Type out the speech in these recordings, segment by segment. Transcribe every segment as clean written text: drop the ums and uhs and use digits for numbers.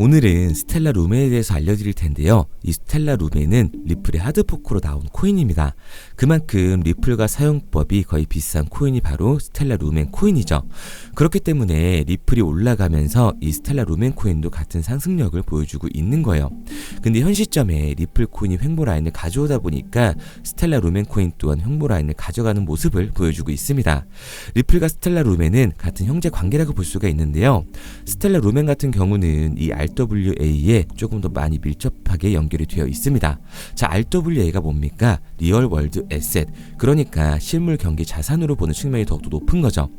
오늘은 스텔라 루멘에 대해서 알려드릴 텐데요. 이 스텔라 루멘은 리플의 하드포크로 나온 코인입니다. 그만큼 리플과 사용법이 거의 비슷한 코인이 바로 스텔라 루멘 코인이죠. 그렇기 때문에 리플이 올라가면서 이 스텔라 루멘 코인도 같은 상승력을 보여주고 있는 거예요. 근데 현 시점에 리플 코인이 횡보 라인을 가져오다 보니까 스텔라 루멘 코인 또한 횡보 라인을 가져가는 모습을 보여주고 있습니다. 리플과 스텔라 루멘은 같은 형제 관계라고 볼 수가 있는데요. 스텔라 루멘 같은 경우는 이 RWA에 조금 더 많이 밀접하게 연결이 되어 있습니다. 자, RWA가 뭡니까? 리얼 월드 에셋, 그러니까 실물 경기 자산으로 보는 측면이 더욱더 높은 거죠.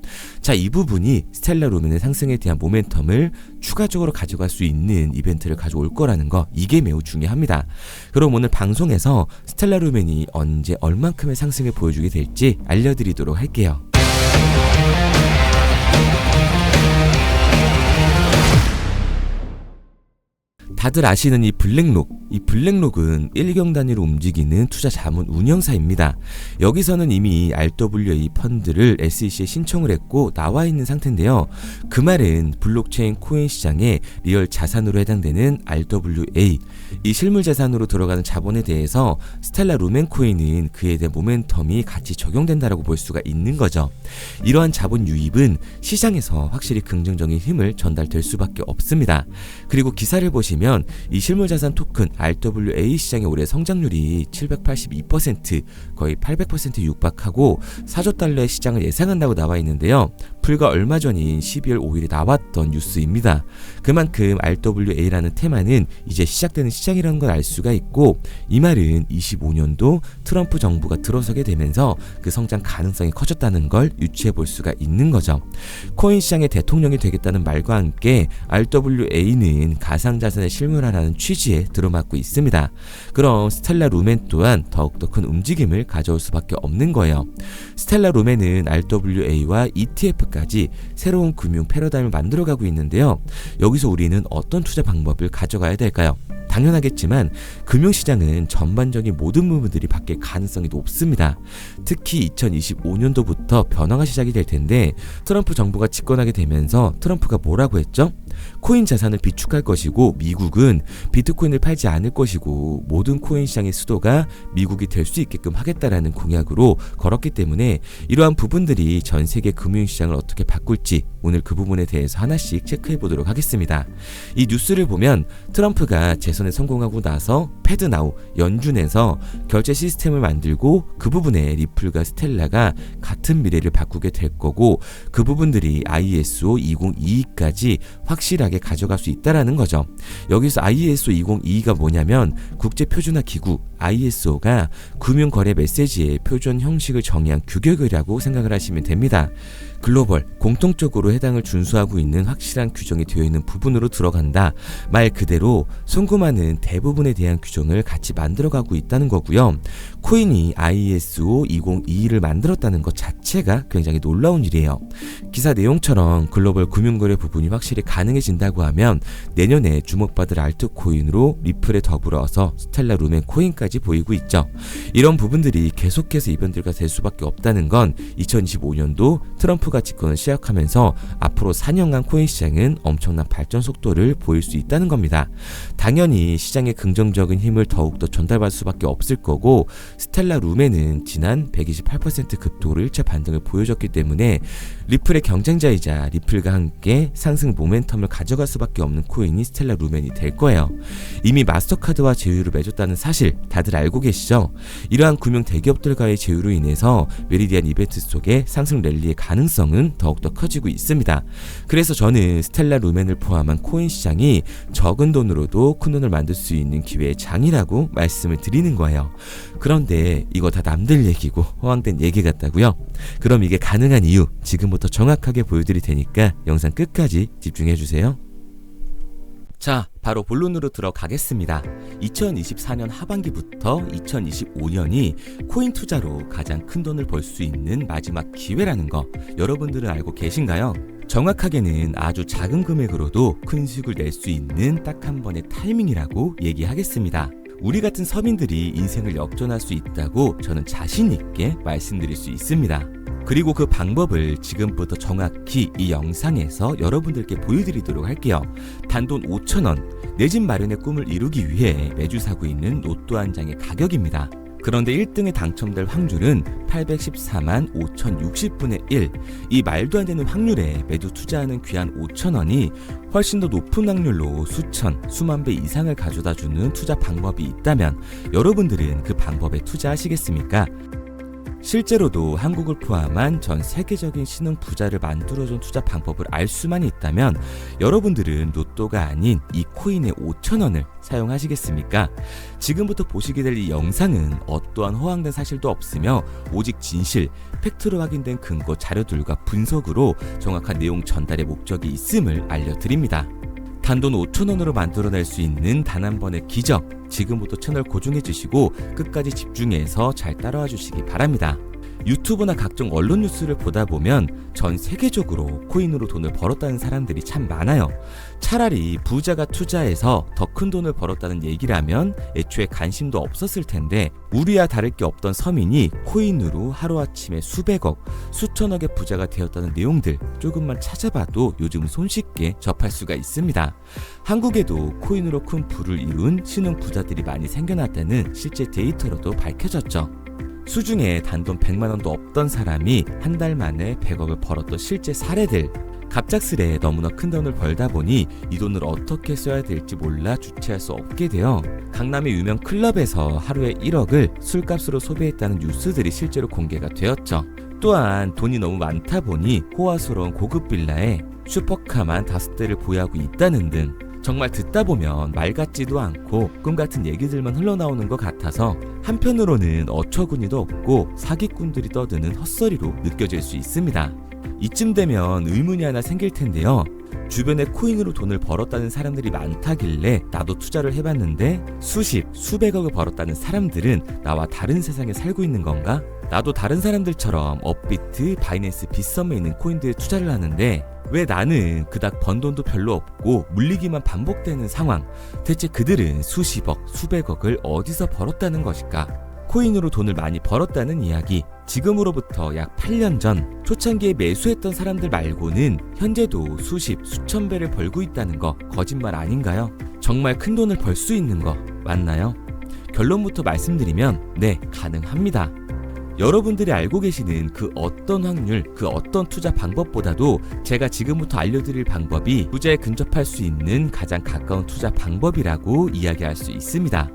자, 이 부분이 스텔라 루멘의 상승에 대한 모멘텀을 추가적으로 가져갈 수 있는 이벤트를 가져올 거라는 거, 이게 매우 중요합니다. 그럼 오늘 방송에서 스텔라 루멘이 언제 얼만큼의 상승을 보여주게 될지 알려드리도록 할게요. 다들 아시는 이 블랙록은 1경 단위로 움직이는 투자 자문 운영사입니다. 여기서는 이미 RWA 펀드를 SEC에 신청을 했고 나와 있는 상태인데요. 그 말은 블록체인 코인 시장의 리얼 자산으로 해당되는 RWA, 이 실물 자산으로 들어가는 자본에 대해서 스텔라 루멘 코인은 그에 대한 모멘텀이 같이 적용된다라고 볼 수가 있는 거죠. 이러한 자본 유입은 시장에서 확실히 긍정적인 힘을 전달될 수밖에 없습니다. 그리고 기사를 보시면 이 실물자산 토큰 RWA 시장의 올해 성장률이 782%, 거의 800% 육박하고 4조 달러의 시장을 예상한다고 나와 있는데요. 불과 얼마 전인 12월 5일에 나왔던 뉴스입니다. 그만큼 RWA라는 테마는 이제 시작되는 시장이라는 걸 알 수가 있고, 이 말은 25년도 트럼프 정부가 들어서게 되면서 그 성장 가능성이 커졌다는 걸 유추해 볼 수가 있는 거죠. 코인 시장의 대통령이 되겠다는 말과 함께 RWA는 가상자산의 실물화라는 취지에 들어맞고 있습니다. 그럼 스텔라 루멘 또한 더욱더 큰 움직임을 가져올 수밖에 없는 거예요. 스텔라 루멘은 RWA와 ETF까지 새로운 금융 패러다임을 만들어가고 있는데요. 여기서 우리는 어떤 투자 방법을 가져가야 될까요? 당연하겠지만 금융시장은 전반적인 모든 부분들이 바뀔 가능성이 높습니다. 특히 2025년도부터 변화가 시작이 될 텐데, 트럼프 정부가 집권하게 되면서 트럼프가 뭐라고 했죠? 코인 자산을 비축할 것이고 미국은 비트코인을 팔지 않을 것이고 모든 코인 시장의 수도가 미국이 될 수 있게끔 하겠다라는 공약으로 걸었기 때문에 이러한 부분들이 전 세계 금융시장을 어떻게 바꿀지 오늘 그 부분에 대해서 하나씩 체크해 보도록 하겠습니다. 이 뉴스를 보면 트럼프가 재선에 성공하고 나서 패드나우 연준에서 결제 시스템을 만들고 그 부분에 리플과 스텔라가 같은 미래를 바꾸게 될 거고, 그 부분들이 ISO 2022까지 확실하게 가져갈 수 있다라는 거죠. 여기서 ISO 2022가 뭐냐면 국제표준화 기구 ISO가 금융거래 메시지의 표준 형식을 정의한 규격이라고 생각을 하시면 됩니다. 글로벌, 공통적으로 해당을 준수하고 있는 확실한 규정이 되어 있는 부분으로 들어간다. 말 그대로 송금하는 대부분에 대한 규정을 같이 만들어가고 있다는 거고요. 코인이 ISO 2022를 만들었다는 것 자체가 굉장히 놀라운 일이에요. 기사 내용처럼 글로벌 금융거래 부분이 확실히 가능해진다고 하면 내년에 주목받을 알트코인으로 리플에 더불어서 스텔라 루멘 코인까지 보이고 있죠. 이런 부분들이 계속해서 이벤트가 될 수밖에 없다는 건 2025년도 트럼프가 집권을 시작하면서 앞으로 4년간 코인 시장은 엄청난 발전 속도를 보일 수 있다는 겁니다. 당연히 시장의 긍정적인 힘을 더욱더 전달받을 수밖에 없을 거고, 스텔라 루멘은 지난 128% 급도로 1차 반등을 보여줬기 때문에 리플의 경쟁자이자 리플과 함께 상승 모멘텀을 가져갈 수밖에 없는 코인이 스텔라 루멘이 될 거예요. 이미 마스터카드와 제휴를 맺었다는 사실 다들 알고 계시죠? 이러한 금융 대기업들과의 제휴로 인해서 메리디안 이벤트 속에 상승 랠리의 가능성은 더욱더 커지고 있습니다. 그래서 저는 스텔라 루멘을 포함한 코인 시장이 적은 돈으로도 큰 돈을 만들 수 있는 기회의 장이라고 말씀을 드리는 거예요. 그런데 이거 다 남들 얘기고 허황된 얘기 같다고요? 그럼 이게 가능한 이유 지금부터 정확하게 보여드릴 테니까 영상 끝까지 집중해주세요. 자, 바로 본론으로 들어가겠습니다. 2024년 하반기부터 2025년이 코인 투자로 가장 큰 돈을 벌 수 있는 마지막 기회라는 거 여러분들은 알고 계신가요? 정확하게는 아주 작은 금액으로도 큰 수익을 낼 수 있는 딱 한 번의 타이밍이라고 얘기하겠습니다. 우리 같은 서민들이 인생을 역전할 수 있다고 저는 자신 있게 말씀드릴 수 있습니다. 그리고 그 방법을 지금부터 정확히 이 영상에서 여러분들께 보여드리도록 할게요. 단돈 5,000원, 내 집 마련의 꿈을 이루기 위해 매주 사고 있는 로또 한 장의 가격입니다. 그런데 1등에 당첨될 확률은 814만 5060분의 1. 이 말도 안 되는 확률에 매주 투자하는 귀한 5,000원이 훨씬 더 높은 확률로 수천, 수만 배 이상을 가져다주는 투자 방법이 있다면 여러분들은 그 방법에 투자하시겠습니까? 실제로도 한국을 포함한 전 세계적인 신흥 부자를 만들어준 투자 방법을 알 수만 있다면 여러분들은 로또가 아닌 이 코인의 5,000원을 사용하시겠습니까? 지금부터 보시게 될 이 영상은 어떠한 허황된 사실도 없으며 오직 진실, 팩트로 확인된 근거 자료들과 분석으로 정확한 내용 전달의 목적이 있음을 알려드립니다. 단돈 5,000원으로 만들어낼 수 있는 단 한 번의 기적, 지금부터 채널 고정해 주시고 끝까지 집중해서 잘 따라와 주시기 바랍니다. 유튜브나 각종 언론 뉴스를 보다 보면 전 세계적으로 코인으로 돈을 벌었다는 사람들이 참 많아요. 차라리 부자가 투자해서 더 큰 돈을 벌었다는 얘기라면 애초에 관심도 없었을 텐데 우리와 다를 게 없던 서민이 코인으로 하루아침에 수백억, 수천억의 부자가 되었다는 내용들 조금만 찾아봐도 요즘 손쉽게 접할 수가 있습니다. 한국에도 코인으로 큰 부를 이룬 신흥 부자들이 많이 생겨났다는 실제 데이터로도 밝혀졌죠. 수중에 단돈 100만원도 없던 사람이 한 달 만에 100억을 벌었던 실제 사례들. 갑작스레 너무나 큰 돈을 벌다 보니 이 돈을 어떻게 써야 될지 몰라 주체할 수 없게 되어 강남의 유명 클럽에서 하루에 1억을 술값으로 소비했다는 뉴스들이 실제로 공개가 되었죠. 또한 돈이 너무 많다 보니 호화스러운 고급 빌라에 슈퍼카만 5대를 보유하고 있다는 등 정말 듣다 보면 말 같지도 않고 꿈 같은 얘기들만 흘러나오는 것 같아서 한편으로는 어처구니도 없고 사기꾼들이 떠드는 헛소리로 느껴질 수 있습니다. 이쯤 되면 의문이 하나 생길 텐데요. 주변에 코인으로 돈을 벌었다는 사람들이 많다길래 나도 투자를 해봤는데 수십, 수백억을 벌었다는 사람들은 나와 다른 세상에 살고 있는 건가? 나도 다른 사람들처럼 업비트, 바이낸스, 빗썸에 있는 코인들에 투자를 하는데 왜 나는 그닥 번 돈도 별로 없고 물리기만 반복되는 상황? 대체 그들은 수십억, 수백억을 어디서 벌었다는 것일까? 코인으로 돈을 많이 벌었다는 이야기, 지금으로부터 약 8년 전 초창기에 매수했던 사람들 말고는 현재도 수십, 수천 배를 벌고 있다는 거 거짓말 아닌가요? 정말 큰 돈을 벌 수 있는 거 맞나요? 결론부터 말씀드리면 네, 가능합니다. 여러분들이 알고 계시는 그 어떤 확률, 그 어떤 투자 방법보다도 제가 지금부터 알려드릴 방법이 부자에 근접할 수 있는 가장 가까운 투자 방법이라고 이야기할 수 있습니다.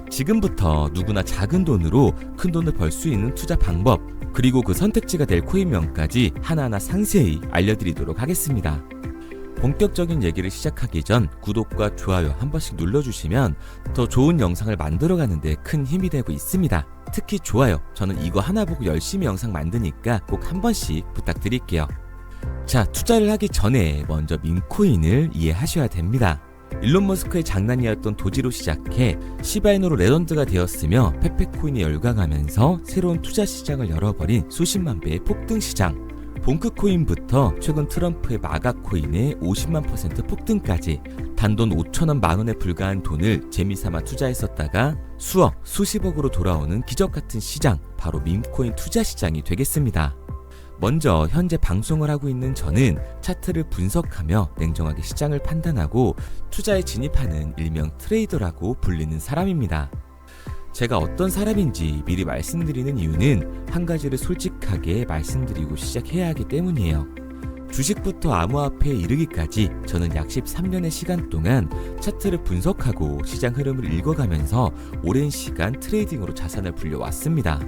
지금부터 누구나 작은 돈으로 큰 돈을 벌 수 있는 투자 방법, 그리고 그 선택지가 될 코인명까지 하나하나 상세히 알려드리도록 하겠습니다. 본격적인 얘기를 시작하기 전 구독과 좋아요 한 번씩 눌러주시면 더 좋은 영상을 만들어가는 데 큰 힘이 되고 있습니다. 특히 좋아요, 저는 이거 하나 보고 열심히 영상 만드니까 꼭 한 번씩 부탁드릴게요. 자, 투자를 하기 전에 먼저 밈코인을 이해하셔야 됩니다. 일론 머스크의 장난이었던 도지로 시작해 시바이누로 레전드가 되었으며 페페코인이 열광하면서 새로운 투자 시장을 열어버린 수십만 배의 폭등 시장. 봉크코인부터 최근 트럼프의 마가코인의 50만% 폭등까지 단돈 5,000원 만원에 불과한 돈을 재미삼아 투자했었다가 수억, 수십억으로 돌아오는 기적같은 시장, 바로 밈코인 투자 시장이 되겠습니다. 먼저 현재 방송을 하고 있는 저는 차트를 분석하며 냉정하게 시장을 판단하고 투자에 진입하는 일명 트레이더라고 불리는 사람입니다. 제가 어떤 사람인지 미리 말씀드리는 이유는 한 가지를 솔직하게 말씀드리고 시작해야 하기 때문이에요. 주식부터 암호화폐에 이르기까지 저는 약 13년의 시간 동안 차트를 분석하고 시장 흐름을 읽어가면서 오랜 시간 트레이딩으로 자산을 불려왔습니다.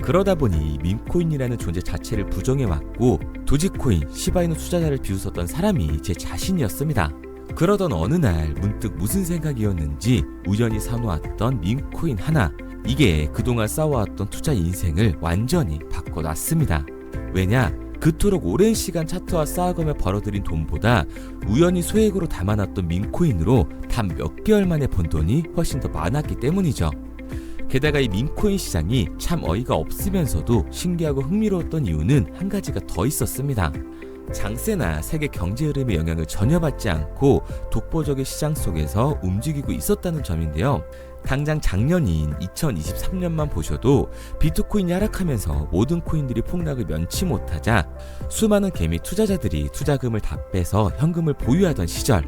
그러다 보니 밈코인이라는 존재 자체를 부정해왔고 도지코인, 시바이누 투자자를 비웃었던 사람이 제 자신이었습니다. 그러던 어느 날 문득 무슨 생각이었는지 우연히 사놓았던 밈코인 하나, 이게 그동안 쌓아왔던 투자 인생을 완전히 바꿔놨습니다. 왜냐? 그토록 오랜 시간 차트와 쌓아가며 벌어들인 돈보다 우연히 소액으로 담아놨던 밈코인으로 단 몇 개월 만에 번 돈이 훨씬 더 많았기 때문이죠. 게다가 이 밈코인 시장이 참 어이가 없으면서도 신기하고 흥미로웠던 이유는 한 가지가 더 있었습니다. 장세나 세계 경제 흐름의 영향을 전혀 받지 않고 독보적인 시장 속에서 움직이고 있었다는 점인데요. 당장 작년인 2023년만 보셔도 비트코인이 하락하면서 모든 코인들이 폭락을 면치 못하자 수많은 개미 투자자들이 투자금을 다 빼서 현금을 보유하던 시절,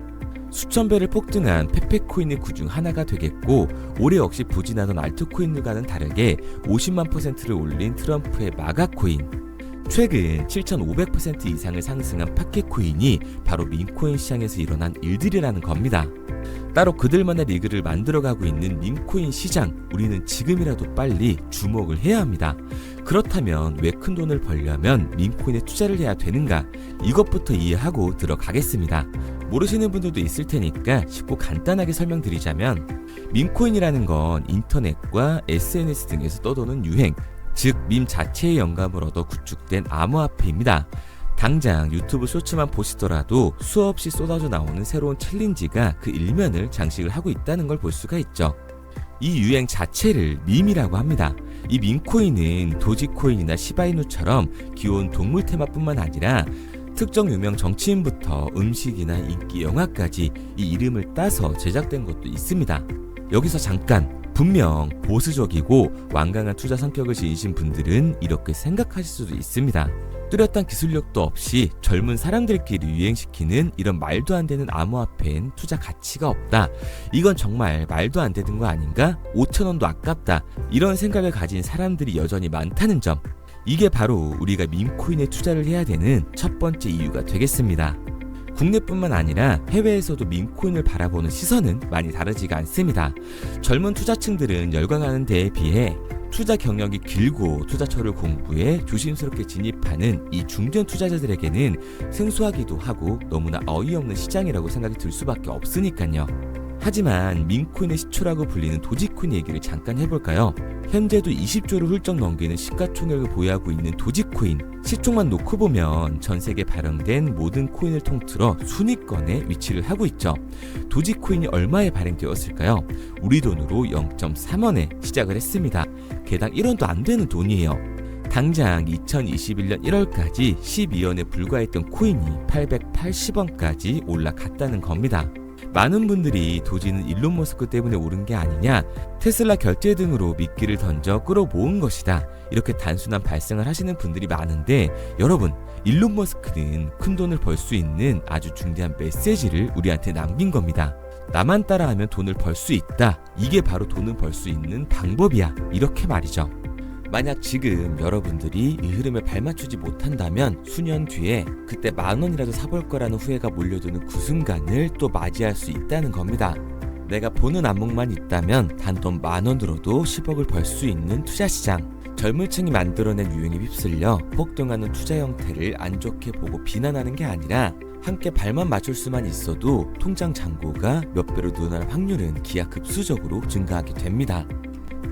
수천 배를 폭등한 페페코인이 그중 하나가 되겠고, 올해 역시 부진하던 알트코인들과는 다르게 50만 %를 올린 트럼프의 마가코인, 최근 7,500% 이상을 상승한 파켓코인이 바로 밈코인 시장에서 일어난 일들이라는 겁니다. 따로 그들만의 리그를 만들어가고 있는 밈코인 시장, 우리는 지금이라도 빨리 주목을 해야 합니다. 그렇다면 왜 큰 돈을 벌려면 밈코인에 투자를 해야 되는가? 이것부터 이해하고 들어가겠습니다. 모르시는 분들도 있을 테니까 쉽고 간단하게 설명드리자면, 밈코인이라는 건 인터넷과 SNS 등에서 떠도는 유행, 즉 밈 자체의 영감을 얻어 구축된 암호화폐입니다. 당장 유튜브 쇼츠만 보시더라도 수없이 쏟아져 나오는 새로운 챌린지가 그 일면을 장식을 하고 있다는 걸 볼 수가 있죠. 이 유행 자체를 밈이라고 합니다. 이 밈코인은 도지코인이나 시바이누처럼 귀여운 동물 테마뿐만 아니라 특정 유명 정치인부터 음식이나 인기 영화까지 이 이름을 따서 제작된 것도 있습니다. 여기서 잠깐, 분명 보수적이고 완강한 투자 성격을 지니신 분들은 이렇게 생각하실 수도 있습니다. 뚜렷한 기술력도 없이 젊은 사람들끼리 유행시키는 이런 말도 안 되는 암호화폐엔 투자 가치가 없다. 이건 정말 말도 안 되는 거 아닌가? 5,000원도 아깝다. 이런 생각을 가진 사람들이 여전히 많다는 점. 이게 바로 우리가 밈코인에 투자를 해야 되는 첫 번째 이유가 되겠습니다. 국내뿐만 아니라 해외에서도 밈코인을 바라보는 시선은 많이 다르지가 않습니다. 젊은 투자층들은 열광하는 데에 비해 투자 경력이 길고 투자처를 공부해 조심스럽게 진입하는 이 중견 투자자들에게는 생소하기도 하고 너무나 어이없는 시장이라고 생각이 들 수밖에 없으니까요. 하지만 밈코인의 시초라고 불리는 도지코인 얘기를 잠깐 해볼까요? 현재도 20조를 훌쩍 넘기는 시가총액을 보유하고 있는 도지코인, 시총만 놓고 보면 전 세계에 발행된 모든 코인을 통틀어 순위권에 위치를 하고 있죠. 도지코인이 얼마에 발행되었을까요? 우리 돈으로 0.3원에 시작을 했습니다. 개당 1원도 안 되는 돈이에요. 당장 2021년 1월까지 12원에 불과했던 코인이 880원까지 올라갔다는 겁니다. 많은 분들이 도지는 일론 머스크 때문에 오른 게 아니냐, 테슬라 결제 등으로 미끼를 던져 끌어모은 것이다, 이렇게 단순한 발생을 하시는 분들이 많은데, 여러분, 일론 머스크는 큰 돈을 벌 수 있는 아주 중대한 메시지를 우리한테 남긴 겁니다. 나만 따라하면 돈을 벌 수 있다. 이게 바로 돈을 벌 수 있는 방법이야. 이렇게 말이죠. 만약 지금 여러분들이 이 흐름에 발맞추지 못한다면 수년 뒤에 그때 10,000원이라도 사볼 거라는 후회가 몰려드는 그 순간을 또 맞이할 수 있다는 겁니다. 내가 보는 안목만 있다면 단돈 10,000원 들어도 10억을 벌 수 있는 투자시장. 젊은 층이 만들어낸 유행에 휩쓸려 폭등하는 투자 형태를 안 좋게 보고 비난하는 게 아니라, 함께 발만 맞출 수만 있어도 통장 잔고가 몇 배로 늘어날 확률은 기하급수적으로 증가하게 됩니다.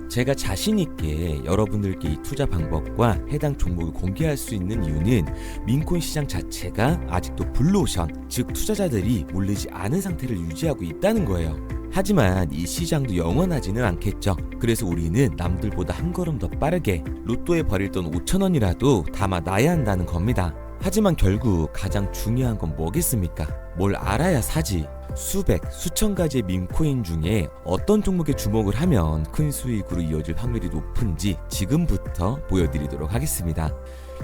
제가 자신있게 여러분들께 이 투자 방법과 해당 종목을 공개할 수 있는 이유는 밈코인 시장 자체가 아직도 블루오션, 즉 투자자들이 몰리지 않은 상태를 유지하고 있다는 거예요. 하지만 이 시장도 영원하지는 않겠죠. 그래서 우리는 남들보다 한 걸음 더 빠르게 로또에 버릴 돈 5,000원이라도 담아놔야 한다는 겁니다. 하지만 결국 가장 중요한 건 뭐겠습니까? 뭘 알아야 사지. 수백, 수천 가지의 밈코인 중에 어떤 종목에 주목을 하면 큰 수익으로 이어질 확률이 높은지 지금부터 보여드리도록 하겠습니다.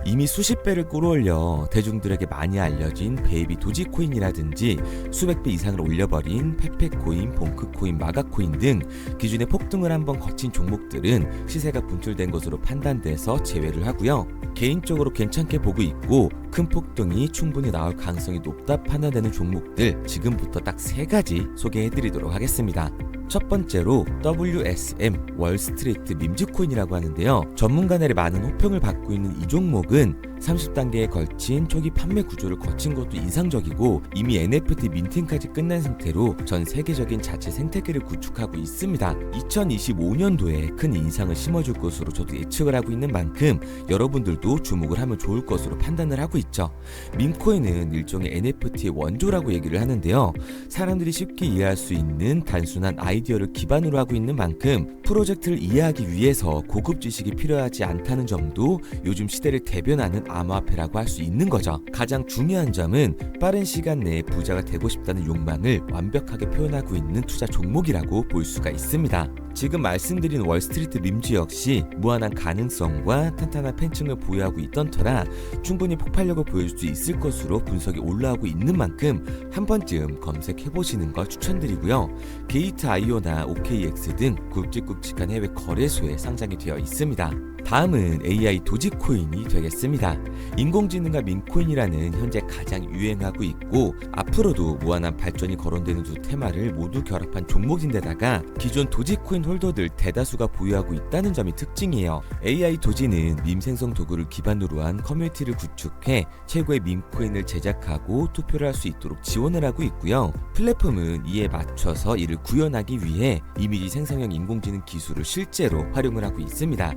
이미 수십 배를 끌어올려 대중들에게 많이 알려진 베이비 도지코인이라든지 수백 배 이상을 올려버린 페페코인, 봉크코인, 마가코인 등 기존의 폭등을 한번 거친 종목들은 시세가 분출된 것으로 판단돼서 제외를 하고요. 개인적으로 괜찮게 보고 있고 큰 폭등이 충분히 나올 가능성이 높다 판단되는 종목들 지금부터 딱 3가지 소개해드리도록 하겠습니다. 첫 번째로 WSM 월스트리트 밈즈코인이라고 하는데요. 전문가들의 많은 호평을 받고 있는 이 종목은 30단계에 걸친 초기 판매 구조를 거친 것도 인상적이고 이미 NFT 민팅까지 끝난 상태로 전 세계적인 자체 생태계를 구축하고 있습니다. 2025년도에 큰 인상을 심어줄 것으로 저도 예측을 하고 있는 만큼 여러분들도 주목을 하면 좋을 것으로 판단을 하고 있죠. 밈코인은 일종의 NFT의 원조라고 얘기를 하는데요. 사람들이 쉽게 이해할 수 있는 단순한 아이디어를 기반으로 하고 있는 만큼 프로젝트를 이해하기 위해서 고급 지식이 필요하지 않다는 점도 요즘 시대를 대변하는 암호화폐라고 할 수 있는 거죠. 가장 중요한 점은 빠른 시간 내에 부자가 되고 싶다는 욕망을 완벽하게 표현하고 있는 투자 종목이라고 볼 수가 있습니다. 지금 말씀드린 월스트리트 림즈 역시 무한한 가능성과 탄탄한 팬층을 보유하고 있던 터라 충분히 폭발력을 보여줄 수 있을 것으로 분석이 올라오고 있는 만큼 한 번쯤 검색해보시는 걸 추천드리고요. 게이트.io나 OKX 등 굵직굵직한 해외 거래소에 상장이 되어 있습니다. 다음은 AI 도지코인이 되겠습니다. 인공지능과 민코인이라는 현재 가장 유행하고 있고 앞으로도 무한한 발전이 거론되는 두 테마를 모두 결합한 종목인데다가 기존 도지코인 홀더들 대다수가 보유하고 있다는 점이 특징이에요. AI 도지는 밈 생성 도구를 기반으로 한 커뮤니티를 구축해 최고의 밈코인을 제작하고 투표를 할 수 있도록 지원을 하고 있고요. 플랫폼은 이에 맞춰서 이를 구현하기 위해 이미지 생성형 인공지능 기술을 실제로 활용을 하고 있습니다.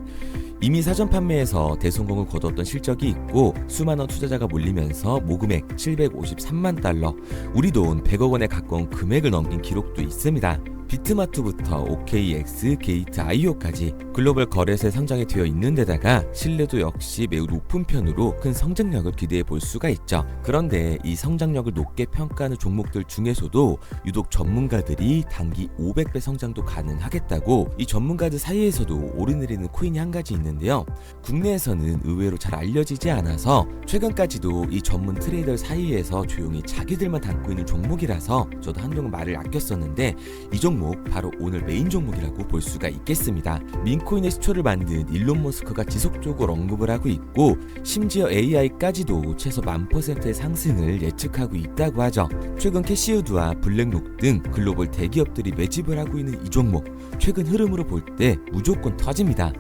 이미 사전 판매에서 대성공을 거뒀던 실적이 있고 수많은 투자자가 몰리면서 모금액 753만 달러, 우리 돈 100억 원에 가까운 금액을 넘긴 기록도 있습니다. 비트마트부터 OKX, 게이트.io까지 글로벌 거래소에 상장이 되어 있는 데다가 신뢰도 역시 매우 높은 편으로 큰 성장력을 기대해 볼 수가 있죠. 그런데 이 성장력을 높게 평가하는 종목들 중에서도 유독 전문가들이 단기 500배 성장도 가능하겠다고 이 전문가들 사이에서도 오르내리는 코인이 한 가지 있는데요. 국내에서는 의외로 잘 알려지지 않아서 최근까지도 이 전문 트레이더 사이에서 조용히 자기들만 담고 있는 종목이라서 저도 한동안 말을 아꼈었는데 이 종목 바로 오늘 메인 종목이라고 볼 수가 있겠습니다. 민코인의 시초를 만든 일론 머스크가 지속적으로 언급을 하고 있고 심지어 AI까지도 최소 1000%의 상승을 예측하고 있다고 하죠. 최근 캐시우드와 블랙록 등 글로벌 대기업들이 매집을 하고 있는 이 종목 최근 흐름으로 볼 때 무조건 터집니다.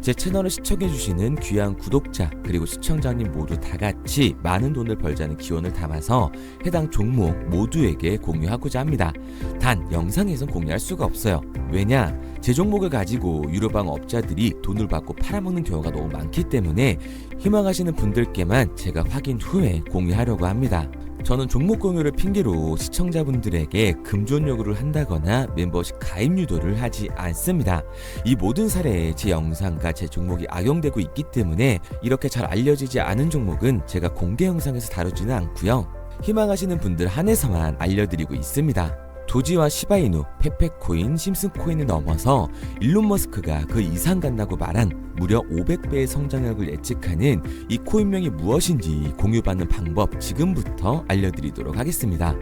제 채널을 시청해주시는 귀한 구독자 그리고 시청자님 모두 다같이 많은 돈을 벌자는 기원을 담아서 해당 종목 모두에게 공유하고자 합니다. 단 영상에선 공유할 수가 없어요. 왜냐? 제 종목을 가지고 유료방 업자들이 돈을 받고 팔아먹는 경우가 너무 많기 때문에 희망하시는 분들께만 제가 확인 후에 공유하려고 합니다. 저는 종목 공유를 핑계로 시청자분들에게 금전 요구를 한다거나 멤버십 가입 유도를 하지 않습니다. 이 모든 사례에 제 영상과 제 종목이 악용되고 있기 때문에 이렇게 잘 알려지지 않은 종목은 제가 공개 영상에서 다루지는 않고요. 희망하시는 분들 한해서만 알려드리고 있습니다. 도지와 시바이누, 페페코인, 심슨코인을 넘어서 일론 머스크가 그 이상 간다고 말한 무려 500배의 성장력을 예측하는 이 코인명이 무엇인지 공유받는 방법 지금부터 알려드리도록 하겠습니다.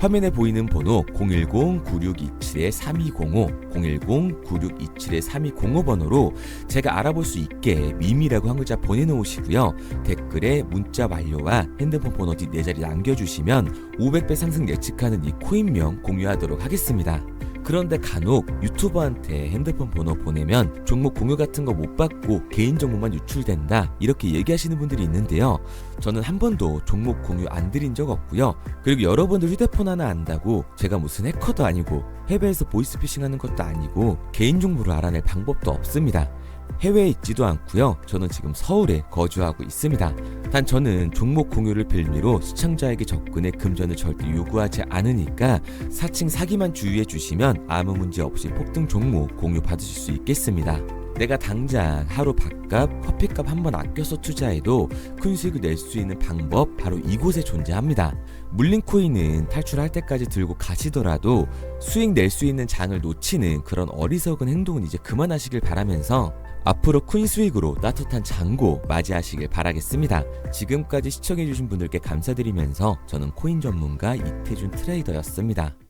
화면에 보이는 번호 010-9627-3205, 010-9627-3205 번호로 제가 알아볼 수 있게 밈이라고 한 글자 보내놓으시고요. 댓글에 문자 완료와 핸드폰 번호 뒷 4자리 남겨주시면 500배 상승 예측하는 이 코인명 공유하도록 하겠습니다. 그런데 간혹 유튜버한테 핸드폰 번호 보내면 종목 공유 같은 거 못 받고 개인정보만 유출된다 이렇게 얘기하시는 분들이 있는데요. 저는 한 번도 종목 공유 안 드린 적 없고요. 그리고 여러분들 휴대폰 하나 안다고 제가 무슨 해커도 아니고 해외에서 보이스피싱 하는 것도 아니고 개인정보를 알아낼 방법도 없습니다. 해외에 있지도 않고요. 저는 지금 서울에 거주하고 있습니다. 단 저는 종목 공유를 빌미로 시청자에게 접근의 금전을 절대 요구하지 않으니까 사칭 사기만 주의해 주시면 아무 문제 없이 폭등 종목 공유 받으실 수 있겠습니다. 내가 당장 하루 밥값, 커피값 한번 아껴서 투자해도 큰 수익을 낼 수 있는 방법 바로 이곳에 존재합니다. 물린 코인은 탈출할 때까지 들고 가시더라도 수익 낼 수 있는 장을 놓치는 그런 어리석은 행동은 이제 그만하시길 바라면서 앞으로 큰 수익으로 따뜻한 장고 맞이하시길 바라겠습니다. 지금까지 시청해주신 분들께 감사드리면서 저는 코인 전문가 이태준 트레이더였습니다.